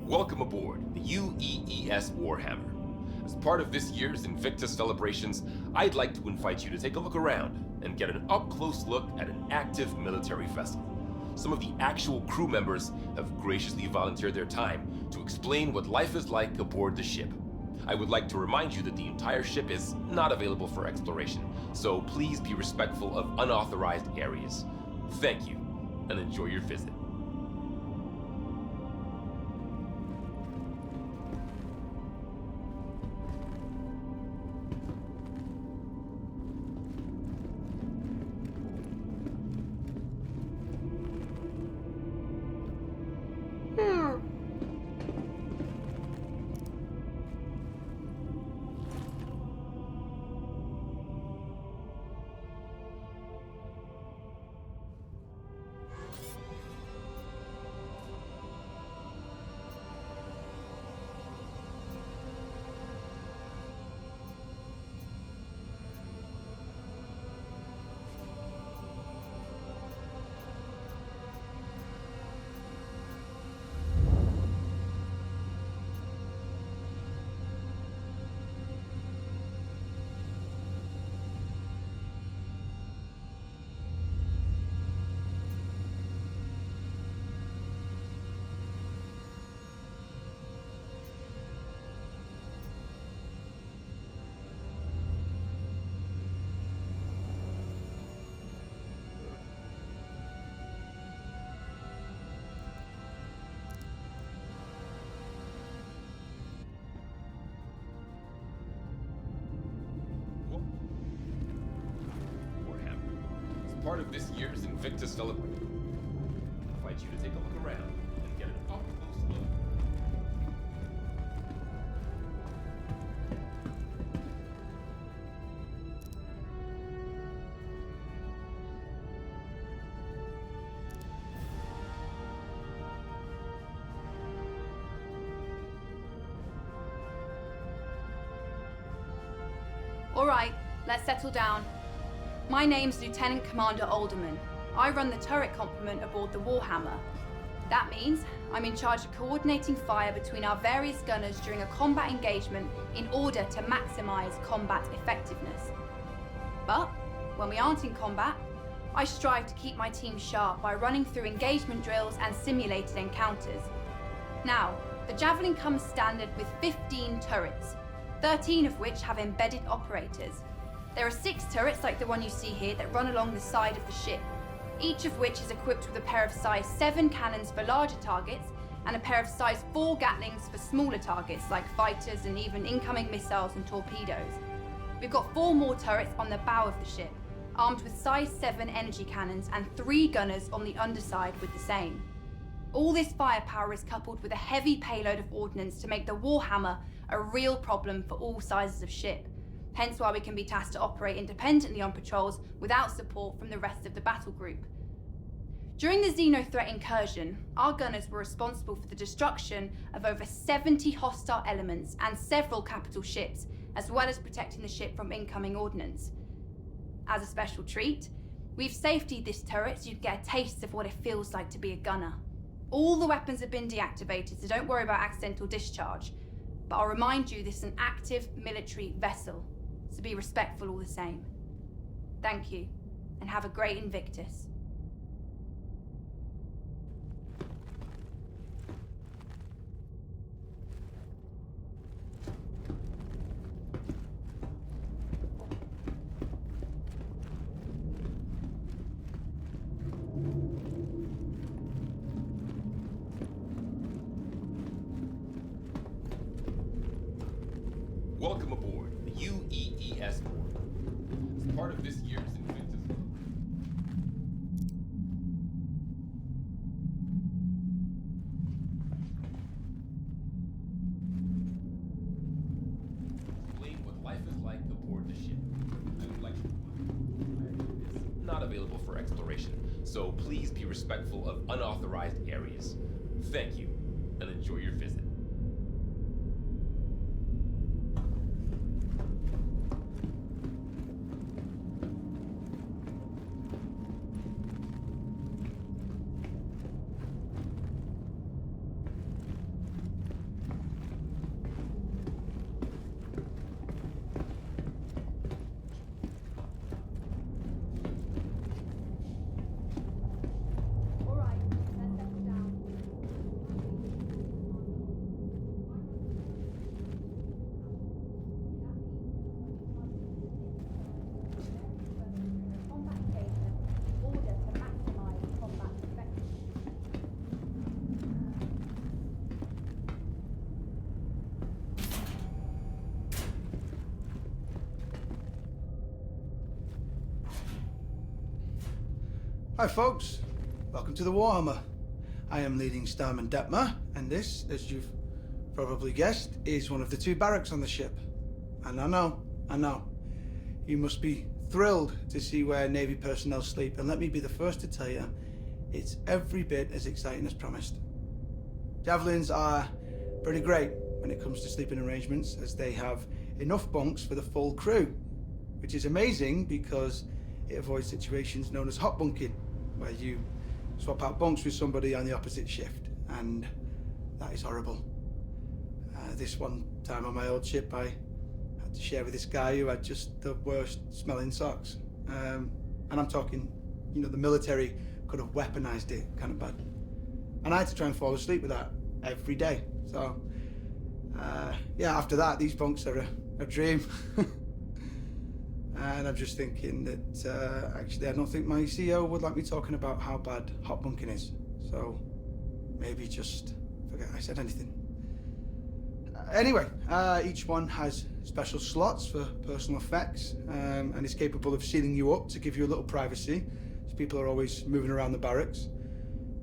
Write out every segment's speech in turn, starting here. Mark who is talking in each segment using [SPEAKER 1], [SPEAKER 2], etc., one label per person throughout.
[SPEAKER 1] Welcome aboard the UEES Warhammer. As part of this year's Invictus celebrations, I'd like to invite you to take a look around and get an up-close look at an active military vessel. Some of the actual crew members have graciously volunteered their time to explain what life is like aboard the ship. I would like to remind you that the entire ship is not available for exploration, so please be respectful of unauthorized areas. Thank you, and enjoy your visit. Part of this year's Invictus celebration. I invite you to take a look around and get an up-close look.
[SPEAKER 2] All right, let's settle down. My name's Lieutenant Commander Alderman. I run the turret complement aboard the Warhammer. That means I'm in charge of coordinating fire between our various gunners during a combat engagement in order to maximize combat effectiveness. But when we aren't in combat, I strive to keep my team sharp by running through engagement drills and simulated encounters. Now, the Javelin comes standard with 15 turrets, 13 of which have embedded operators. There are 6 turrets like the one you see here that run along the side of the ship, each of which is equipped with a pair of size 7 cannons for larger targets and a pair of size 4 Gatlings for smaller targets like fighters and even incoming missiles and torpedoes. We've got 4 more turrets on the bow of the ship, armed with size 7 energy cannons and 3 gunners on the underside with the same. All this firepower is coupled with a heavy payload of ordnance to make the Warhammer a real problem for all sizes of ship. Hence why we can be tasked to operate independently on patrols without support from the rest of the battle group. During the Xeno threat incursion, our gunners were responsible for the destruction of over 70 hostile elements and several capital ships, as well as protecting the ship from incoming ordnance. As a special treat, we've safetied this turret so you can get a taste of what it feels like to be a gunner. All the weapons have been deactivated, so don't worry about accidental discharge. But I'll remind you this is an active military vessel. So be respectful all the same. Thank you, and have a great Invictus.
[SPEAKER 1] Welcome aboard the UEES board. As part of this year's Invictus. Explain what life is like aboard the ship. I would like to it's not available for exploration, so please be respectful of unauthorized areas. Thank you, and enjoy your visit.
[SPEAKER 3] Hi folks, welcome to the Warhammer. I am leading Starman Detmer, and this, as you've probably guessed, is one of the 2 barracks on the ship. And I know, you must be thrilled to see where Navy personnel sleep, and let me be the first to tell you, it's every bit as exciting as promised. Javelins are pretty great when it comes to sleeping arrangements, as they have enough bunks for the full crew, which is amazing because it avoids situations known as hot bunking, where you swap out bunks with somebody on the opposite shift, and that is horrible. This one time on my old ship, I had to share with this guy who had just the worst smelling socks. And I'm talking, you know, the military could have weaponized it kind of bad. And I had to try and fall asleep with that every day. So, yeah, after that, these bunks are a dream. And I'm just thinking that, actually, I don't think my CEO would like me talking about how bad hot bunking is. So, maybe just forget I said anything. Anyway, each one has special slots for personal effects, and is capable of sealing you up to give you a little privacy, as people are always moving around the barracks.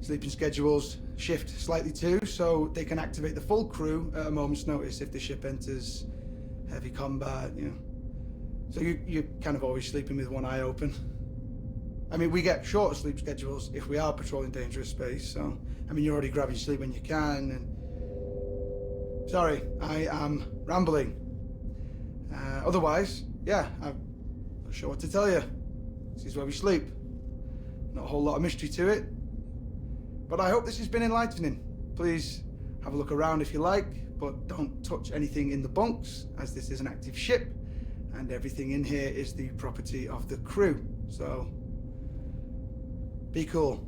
[SPEAKER 3] Sleeping schedules shift slightly too, so they can activate the full crew at a moment's notice if the ship enters heavy combat, you know. So you're kind of always sleeping with one eye open. I mean, we get shorter sleep schedules if we are patrolling dangerous space, so, I mean, you're already grabbing sleep when you can, and... Sorry, I am rambling. Otherwise, yeah, I'm not sure what to tell you. This is where we sleep. Not a whole lot of mystery to it. But I hope this has been enlightening. Please have a look around if you like, but don't touch anything in the bunks, as this is an active ship, and everything in here is the property of the crew. So, be cool.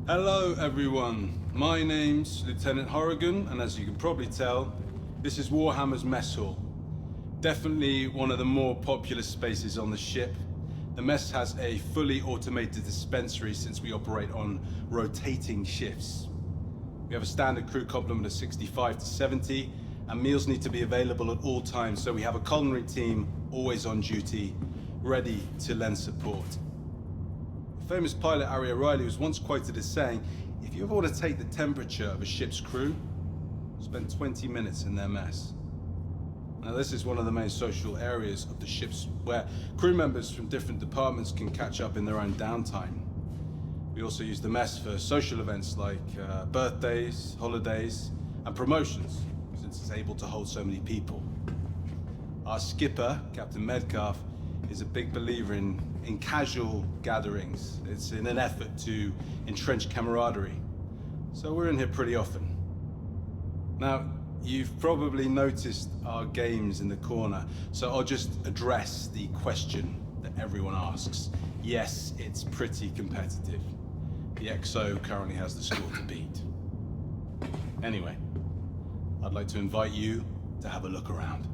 [SPEAKER 4] Hello everyone, my name's Lieutenant Horrigan, and as you can probably tell, this is Warhammer's mess hall. Definitely one of the more popular spaces on the ship. The mess has a fully automated dispensary since we operate on rotating shifts. We have a standard crew complement of 65 to 70, and meals need to be available at all times, so we have a culinary team always on duty, ready to lend support. Famous pilot Harry O'Reilly was once quoted as saying, if you ever want to take the temperature of a ship's crew, spend 20 minutes in their mess. Now this is one of the main social areas of the ships where crew members from different departments can catch up in their own downtime. We also use the mess for social events like birthdays, holidays, and promotions, since it's able to hold so many people. Our skipper, Captain Medcalf, is a big believer in casual gatherings. It's in an effort to entrench camaraderie. So we're in here pretty often. Now, you've probably noticed our games in the corner, so I'll just address the question that everyone asks. Yes, it's pretty competitive. The XO currently has the score to beat. Anyway, I'd like to invite you to have a look around.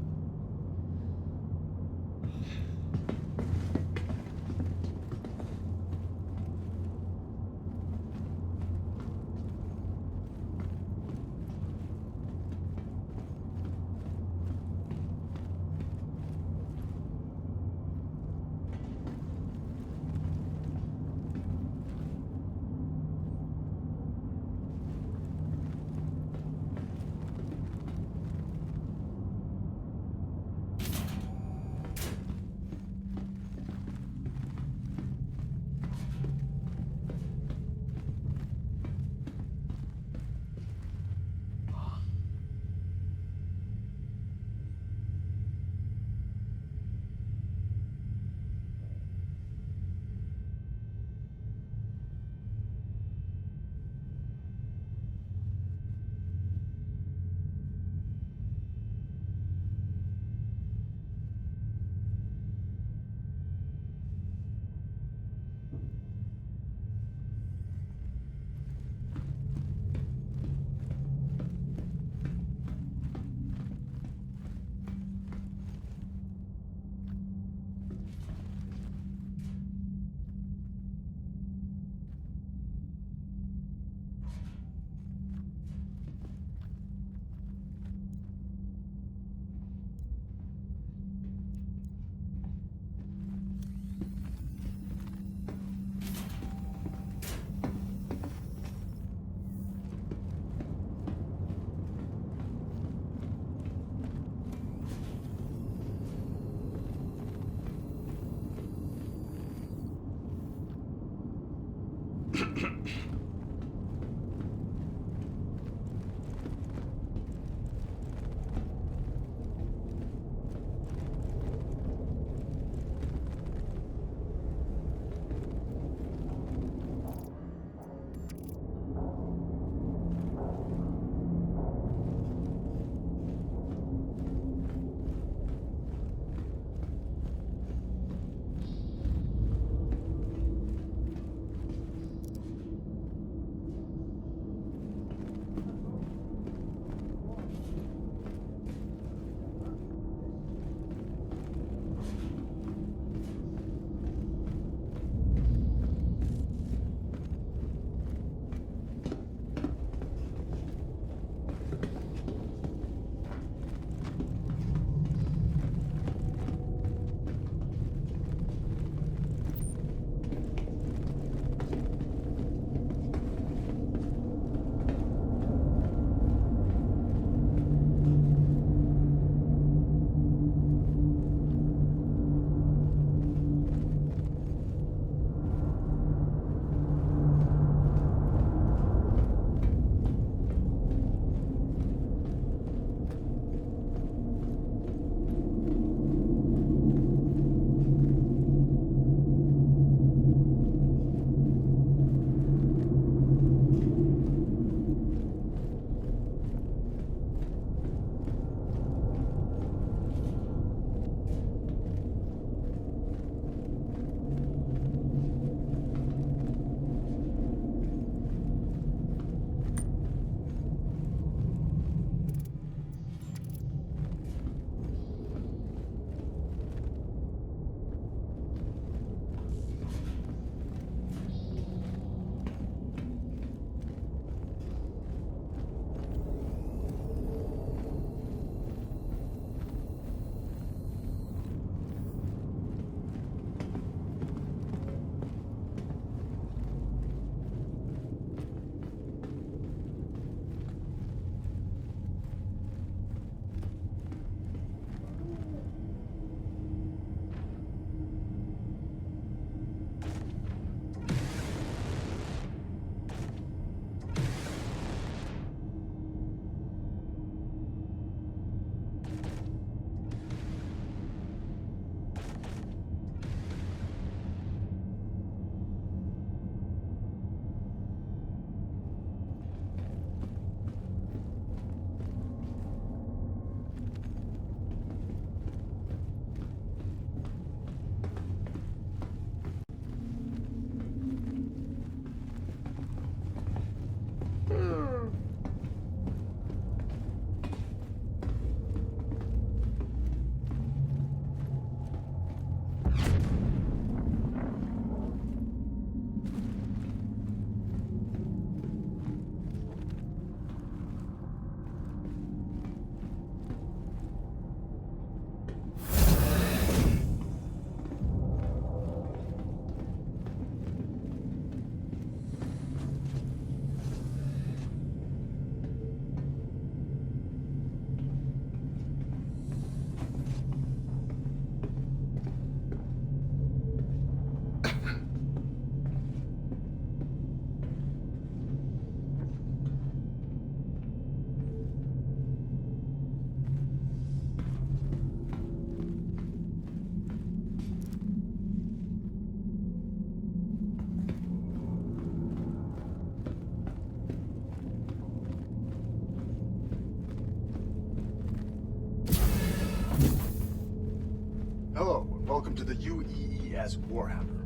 [SPEAKER 5] Welcome to the UEES Warhammer.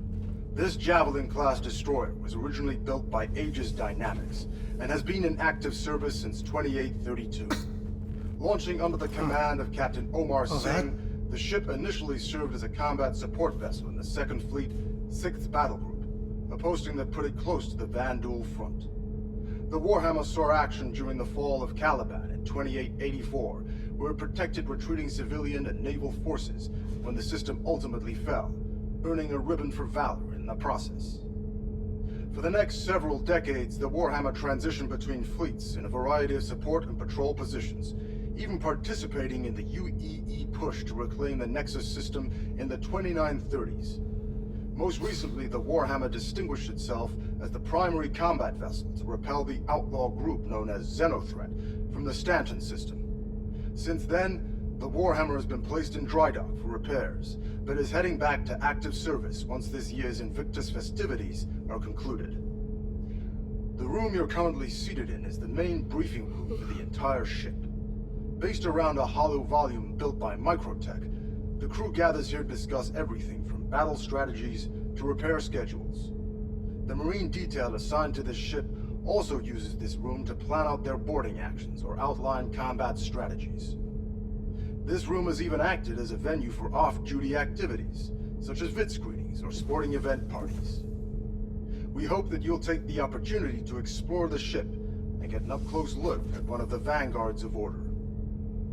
[SPEAKER 5] This Javelin-class destroyer was originally built by Aegis Dynamics and has been in active service since 2832. Launching under the command of Captain Omar Singh, the ship initially served as a combat support vessel in the 2nd Fleet, 6th Battle Group, a posting that pretty close to the Vandal front. The Warhammer saw action during the fall of Caliban in 2884, where it protected retreating civilian and naval forces when the system ultimately fell, earning a ribbon for valor in the process. For the next several decades, the Warhammer transitioned between fleets in a variety of support and patrol positions, even participating in the UEE push to reclaim the Nexus system in the 2930s. Most recently, the Warhammer distinguished itself as the primary combat vessel to repel the outlaw group known as Xenothreat from the Stanton system. Since then, the Warhammer has been placed in dry dock for repairs, but is heading back to active service once this year's Invictus festivities are concluded. The room you're currently seated in is the main briefing room for the entire ship. Based around a hollow volume built by Microtech, the crew gathers here to discuss everything from battle strategies to repair schedules. The Marine detail assigned to this ship also uses this room to plan out their boarding actions or outline combat strategies. This room has even acted as a venue for off-duty activities, such as vid screenings or sporting event parties. We hope that you'll take the opportunity to explore the ship and get an up-close look at one of the vanguards of order.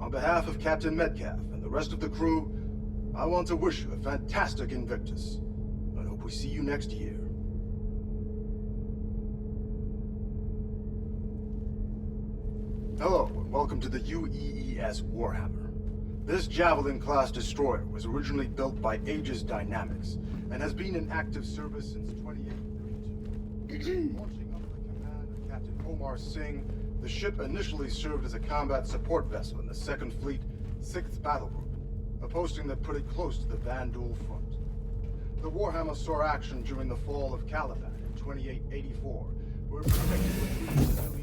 [SPEAKER 5] On behalf of Captain Metcalf and the rest of the crew, I want to wish you a fantastic Invictus, and hope we see you next year. Hello, and welcome to the UEES Warhammer. This Javelin-class destroyer was originally built by Aegis Dynamics, and has been in active service since 2832. Launching under the command of Captain Omar Singh, the ship initially served as a combat support vessel in the 2nd Fleet, 6th Battle Group, a posting that put it close to the Vandal front. The Warhammer saw action during the fall of Caliban in 2884, where it protected the civilian.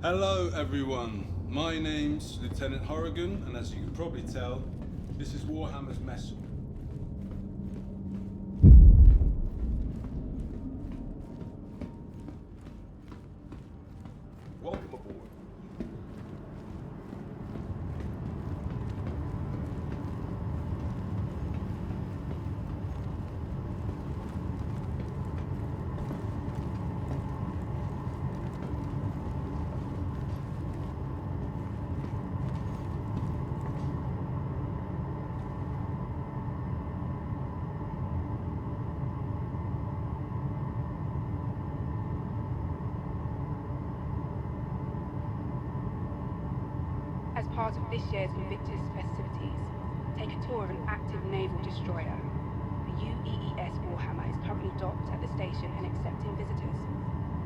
[SPEAKER 4] Hello everyone, my name's Lieutenant Horrigan, and as you can probably tell, this is Warhammer's mess hall.
[SPEAKER 1] Welcome aboard.
[SPEAKER 6] As part of this year's Invictus festivities, take a tour of an active naval destroyer. The UEES Warhammer is currently docked at the station and accepting visitors.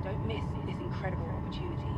[SPEAKER 6] Don't miss this incredible opportunity.